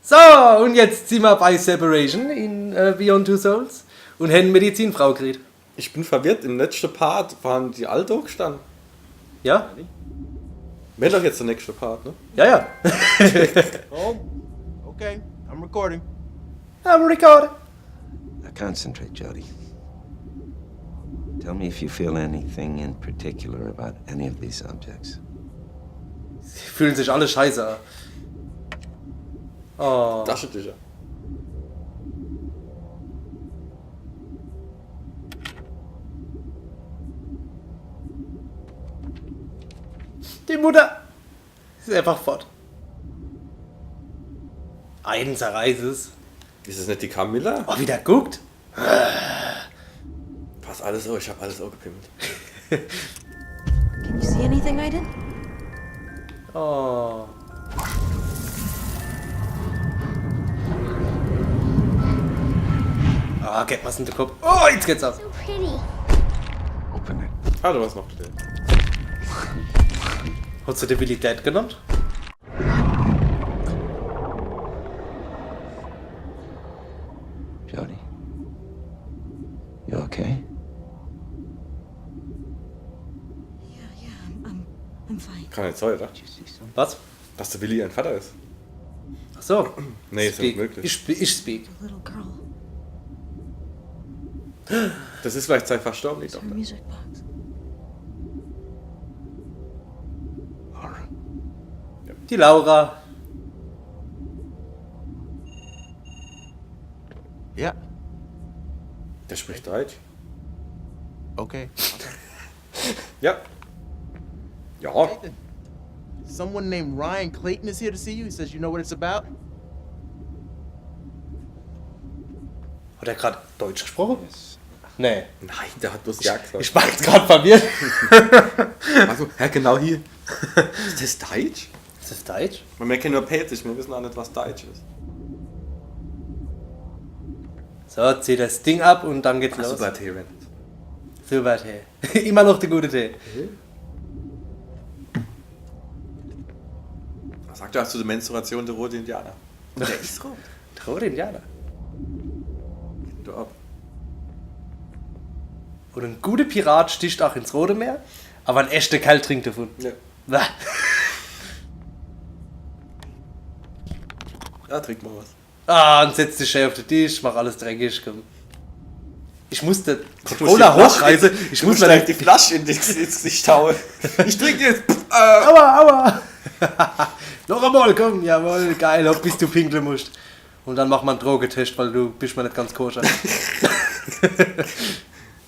So, und jetzt sind wir bei Separation in Beyond Two Souls und haben Medizinfrau geredet. Ich bin verwirrt, im letzten Part waren die Alto gestanden. Ja? Wäre doch jetzt der nächste Part, ne? Ja, ja. Oh, okay. I'm recording. I'm recording. Now concentrate, Jody. Tell me if you feel anything in particular about any of these subjects. Sie fühlen sich alle scheiße an. Oh. Taschentücher. Die Mutter ist einfach fort. Einen zerreißt es. Ist es nicht die Camilla? Oh, wieder guckt. Passt alles so, ich hab alles auch gepimmelt. Can you see anything, Aiden? Oh. Ah, geht was in den Kopf. Oh, jetzt geht's ab. So pretty. Open it. Ah, du hast noch drin. Hast du die Willi Dead genannt? Jody. You okay? I'm fine. Kann nicht sein, oder? Did you see something? Was? Dass der Willi ein Vater ist. Ach so. Nee, ist Speak. nicht möglich. Ich speak. The little girl. Das ist vielleicht sein verstorben, die It's her Tochter. music box. Laura. Die Laura. Yeah. Der spricht Deutsch. Okay. Ja. Ja. Nathan, someone named Ryan Clayton is here to see you. He says you know what it's about. Hat er gerade Deutsch gesprochen? Nee. Nein, der hat bloß Ja gesagt. Ich war jetzt gerade verwirrt. Also, ja, genau hier. Ist das Deutsch? Ist das Deutsch? Wir kennen nur Pätisch, wir wissen auch nicht, was Deutsch ist. So, zieh das Ding ab und dann geht's los. Super Tee, Rand. Super Tee. Immer noch der gute Tee. Was sagt er zu der Menstruation der rote Indianer? Der ist rot. Der rote Indianer. Du ab. Und ein guter Pirat sticht auch ins Rote Meer, aber ein echter Kerl trinkt davon. Ja. Bäh. Ja, trink mal was. Ah, und setz dich schön auf den Tisch, mach alles dreckig, komm. Ich musste Die Cola hochreißen. Ich muss mir die Flasche ins Gesicht hauen. Ich trinke jetzt. Aua, aua. Noch einmal, komm, jawohl, geil, ob bis du pinkeln musst. Und dann mach mal einen Drogetest, weil du bist mir nicht ganz koscher.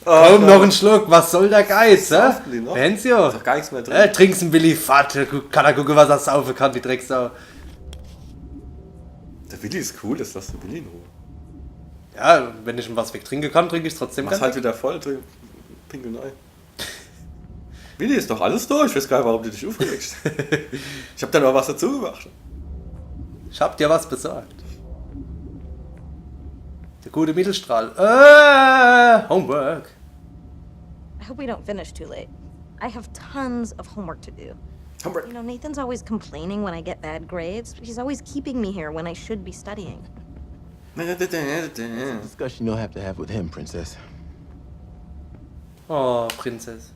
Komm, noch einen Schluck, was soll der Geiz, hä? Saufen die noch? Benzio. Ist doch gar nichts mehr drin. Trink's ein Willi Fat, kann er gucken, was er saufen kann, die Drecksau. Der Willi ist cool, das lässt der Willi in Ruhe. Ja, wenn ich ihm was wegtrinken kann, trinke ich es trotzdem. Mach's halt wieder voll, trink pinkel neu. Willi ist doch alles durch, ich weiß gar nicht, warum du dich aufregst. Ich hab da noch was dazu gemacht. Ich hab dir was besorgt. Der gute Mittelstrahl. Homework. I hope we don't finish too late. I have tons of homework to do. Homework. You know, Nathan's always complaining when I get bad grades. He's always keeping me here when I should be studying. Discussion you'll have to have with him, princess. Oh, Prinzess.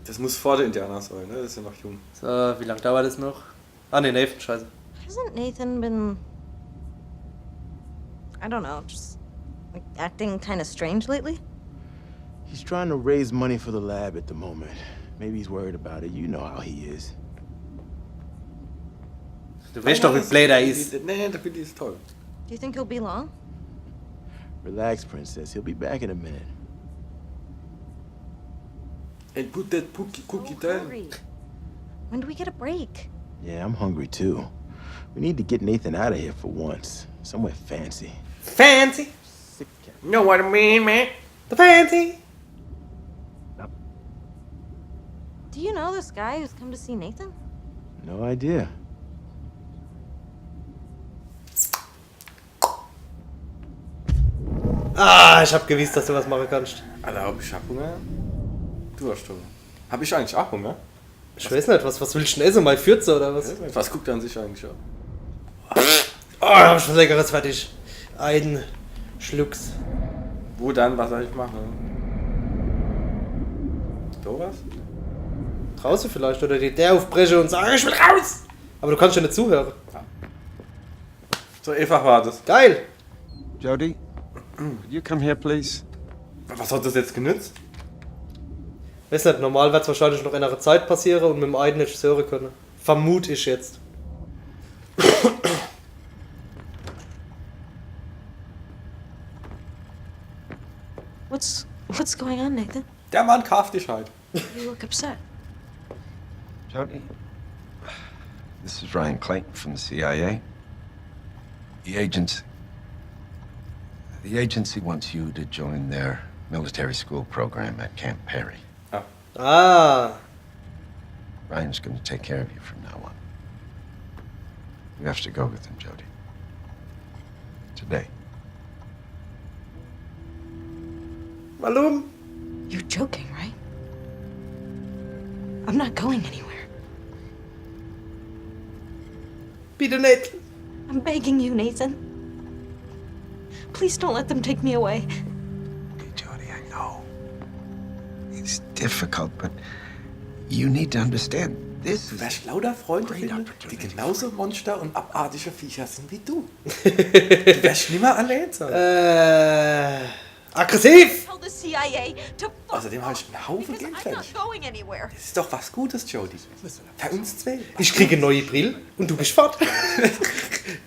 Das muss vor der Indianer sein, ne? Das ist ja noch jung. So, wie lange dauert das noch? Ah, ne, Nathan, scheiße. Hasn't Nathan been, I don't know, just like, acting kind of strange lately? He's trying to raise money for the lab at the moment. Maybe he's worried about it. You know how he is. Du weißt doch, wie blöd er ist. Nee, der Willi ist toll. Do you think he'll be long? Relax, princess. He'll be back in a minute. And put that cookie down. hurry. When do we get a break? Yeah, I'm hungry too. We need to get Nathan out of here for once. Somewhere fancy. Fancy. Sick cat. You know what I mean, man? The fancy. Do you know this guy who's come to see Nathan? No idea. Ah, ich hab gewusst, dass du was machen kannst. Alter, ob ich hab Hunger? Du hast Hunger. Hab ich eigentlich auch Hunger? Ich weiß nicht, was willst du denn essen? Mal 14 oder was? Was guckt er an sich eigentlich an? da hab ich was Leckeres fertig. Einen Schlucks. Wo dann? Was soll ich machen? Sowas? Draußen vielleicht, oder der aufbreche und sage, ich will raus! Aber du kannst ja nicht zuhören. So einfach war das. Geil! Jody, could you come here, please? Was hat das jetzt genützt? Weiß nicht, normal wird es wahrscheinlich noch in einer Zeit passieren und mit dem einen nicht hören können. Vermute ich jetzt. What's going on, Nathan? Der Mann kauft dich halt. You look upset. Jody, this is Ryan Clayton from the CIA. The agency wants you to join their military school program at Camp Perry. Ah, Ryan's going to take care of you from now on. You have to go with him, Jody. Today. warum? You're joking, right? I'm not going anywhere. Bitte nicht. I'm begging you, Nathan. Please don't let them take me away. Hey, Jody, I know. It's difficult, but you need to understand. This Du is wärst lauter Freunde Great finden, die opportunity. genauso Monster und abartige Viecher sind wie du. Du wärst nimmer allein sein. Aggressiv! Tell the CIA to fuck Außerdem habe ich einen Haufen because Geld I'm fertig. not going anywhere. Das ist doch was Gutes, Jody. Für uns zwei. Ich kriege eine neue Brille und du bist fort.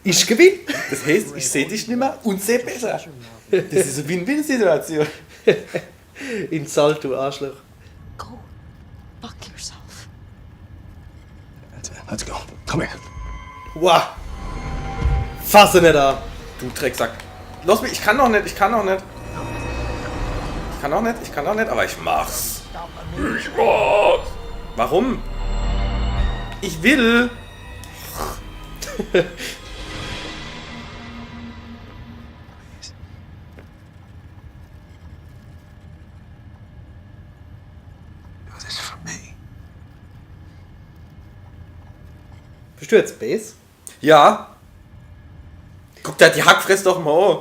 Ich gewinne. Das heißt, ich sehe dich nimmer und sehe besser. Das ist eine Win-Win-Situation. Insult, du Arschloch. Go fuck yourself. That's it. Let's go. Come here. Wow. Fasse nicht an. Du Drecksack. Los mich, ich kann noch nicht. Aber ich mach's. Warum? Ich will. do this for me. Bist du jetzt Base? Ja. Guck da die Hackfress doch mal an.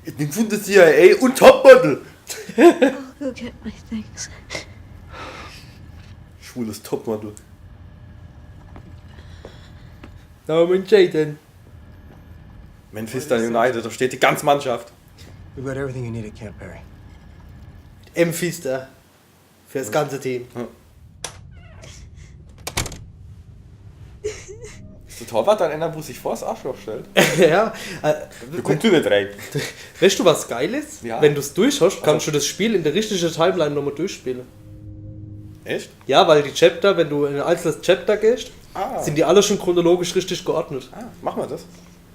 Ich bin von der CIA und Topmodel. I'll go get my things. Schwules Topmodel. Namen Jaden. Memphis United, da steht die ganze Mannschaft. We've got everything you need at Camp Perry. Empfister. Für das ganze Team. Ist der Torwart dann einer, wo sich vor das Arschloch stellt? Ja. Du kommst du nicht rein. Weißt du, was geil ist? Ja. Wenn du es durch hast, kannst du das Spiel in der richtigen Timeline nochmal durchspielen. Echt? Ja, weil die Chapter, wenn du in ein einzelnes Chapter gehst, Ah. sind die alle schon chronologisch richtig geordnet. Ah, mach mal das.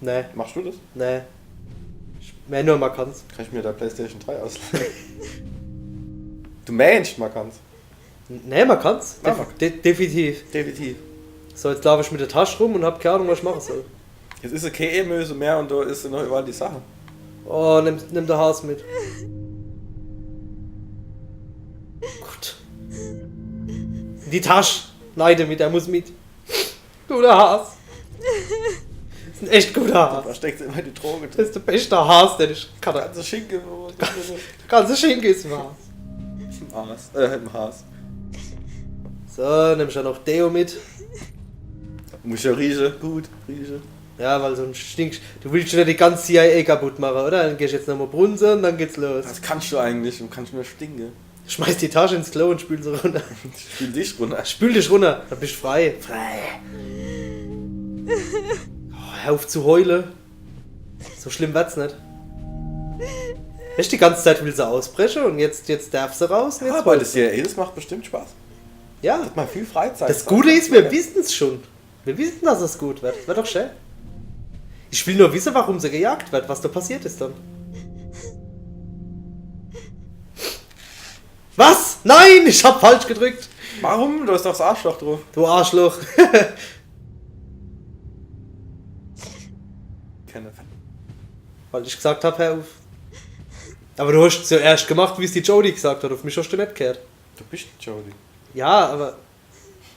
Nee, Machst du das? nee. Manual mal kann's. Kann ich mir da PlayStation 3 ausleihen? Du meinst, man kann's. Nee, man kann's. Ja, man Definitiv. Definitiv. So, jetzt laufe ich mit der Tasche rum und hab keine Ahnung, was ich machen soll. Jetzt ist keine E-Möse mehr und da ist noch überall die Sache. Oh, nimm der Haas mit. Gut. Die Tasche. Nein, damit, der muss mit. Guter Haas. Das ist ein echt guter Da Haas. steckt immer die Droge Das drin. ist der beste Haas, den ich kann. Der Also Schinken ganze Schinken ist im Haas. im Haas. So, nimm ich ja noch Deo mit. Muss ja riechen. Gut, riechen. Ja, weil sonst stinkst du. Willst ja die ganze CIA kaputt machen, oder? Dann gehst du jetzt nochmal brunzen und dann geht's los. Was kannst du eigentlich? Du kannst nur stinken. Schmeiß die Tasche ins Klo und spül sie runter. Ich spiel dich runter. Spül dich runter, dann bist du frei. Oh, hör auf zu heulen. So schlimm wird's nicht. Weißt du, die ganze Zeit will sie ausbrechen und jetzt darf sie raus. Und jetzt Aber heult das sie. CIA, das macht bestimmt Spaß. Ja, Hat mal viel Freizeit. das Gute ist, wir wissen es schon. Wir wissen, dass es gut wird. Wird doch schön. Ich will nur wissen, warum sie gejagt wird, was da passiert ist dann. Was? Nein, ich hab falsch gedrückt. Warum? Du hast doch das Arschloch drauf. Du Arschloch. Keine Weil ich gesagt hab, hör auf. Aber du hast zuerst gemacht, wie es die Jodie gesagt hat. Auf mich hast du nicht gehört. Du bist Jodie. Ja, aber...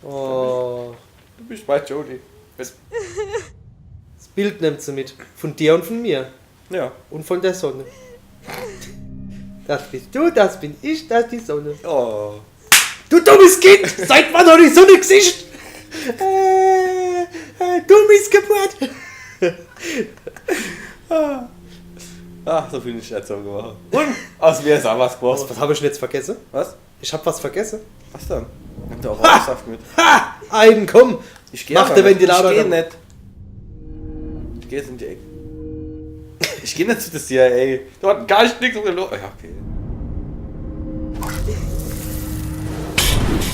Oh... Du bist bei Jodie. Jetzt Bild nimmt sie mit. Von dir und von mir. Ja. Und von der Sonne. Das bist du, das bin ich, das ist die Sonne. Oh. Du dummes Kind! Seit wann hat die Sonne Gesicht? Dummes Geburt! Ach, so viel nicht Erziehung gemacht. Und aus mir ist auch was geworden. Was habe ich denn jetzt vergessen? Was? Ich habe was vergessen. Was denn? Nimm doch Orangensaft mit. Ha! Einen, komm! Ich geh Mach aber der nicht. Ventilator Ich geh dann. nicht. Ich geh jetzt in die Ecke. Ich geh nicht zu der CIA. Du hast gar nichts um den Lo. Ja, okay.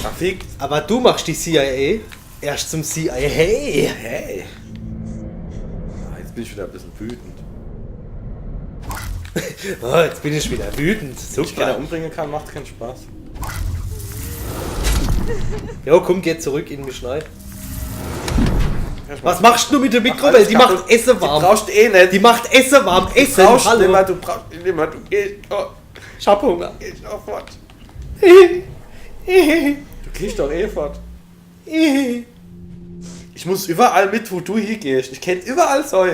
Ach, fick. Aber du machst die CIA erst zum CIA. Hey! Hey. Ah, jetzt bin ich wieder ein bisschen wütend. Oh, jetzt bin ich wieder wütend. Wenn ich keiner Super. umbringen kann, macht keinen Spaß. Jo, komm, geh zurück in mich rein. Erstmal- Was machst du mit der Mach Mikrowelle? alles Die kaputt. macht Essen Die warm. brauchst du eh nicht. Die macht Essen warm. Essen, Du brauchst hallo. nimmer, du brauchst nimmer, du gehst. Oh, Ich hab Hunger. gehst auch fort. Ich Du gehst doch eh fort. Ich muss überall mit, wo du hingehst. Ich kenn überall so.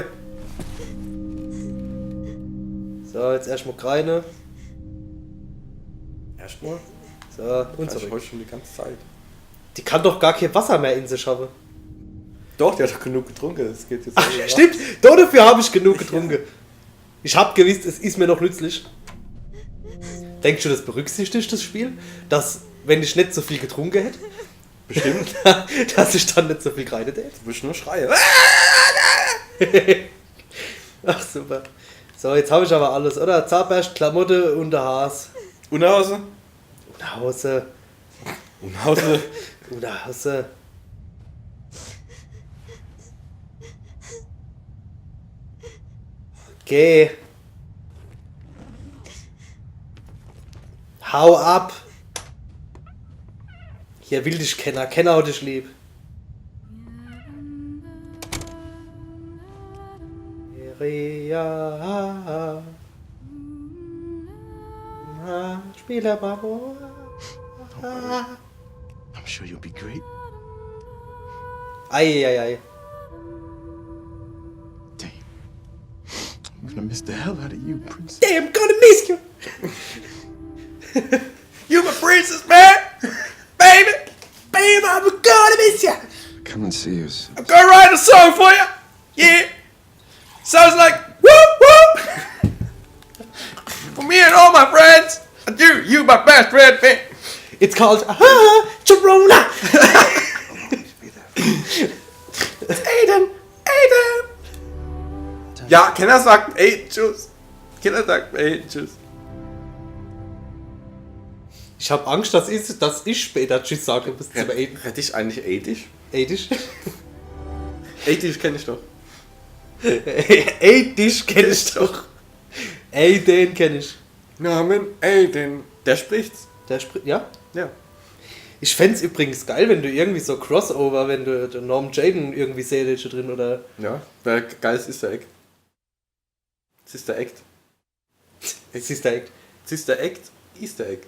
So, jetzt erstmal Kreine. Erstmal. So, und Das ist zurück. heute schon die ganze Zeit. Die kann doch gar kein Wasser mehr in sich haben. Doch, die hat doch genug getrunken. Das geht jetzt. Ach, auch stimmt. Doch, dafür habe ich genug getrunken. Ich habe gewusst, es ist mir noch nützlich. Denkst du, das berücksichtigt das Spiel? Dass, wenn ich nicht so viel getrunken hätte, Bestimmt. dass ich dann nicht so viel gereitet hätte? Du musst nur schreien. Ach, super. So, jetzt habe ich aber alles, oder? Zahnbürste, Klamotte, Unterhas. Unterhose? Unterhose. Unterhose. Unterhose. Okay. Hau ab. Hier will dich Kenner. Kenner hat dich lieb. Ja. Spieler Babo. I'm sure you'll be great. Ei. Damn. I'm gonna miss the hell out of you, Prince. Damn, gonna miss you. You my princess, man! Baby! Babe, I'm gonna miss you. Come and see us. I'm gonna write a song for you! Yeah! Sounds like whoop whoop! For me and all my friends! And you my best friend, man! It's called Corona. Aiden! Ja, Kenner sagt ey, tschüss. Kenner sagt ey, tschüss. Ich habe Angst, dass ich später Tschüss sage bis zum Aiden. Hätte ich eigentlich Aidisch? Aidisch? Aidisch kenne ich doch. Aidisch kenne ich doch. Aiden kenne ich. Namen Aiden. Der spricht's. Der spricht, ja? Ja. Ich fänd's übrigens geil, wenn du irgendwie so Crossover, wenn du den Norm Jaden irgendwie seht drin oder. Ja, wäre geiles Easter Egg. Sister Act. Siehst du echt? Sister Act, Easter Egg.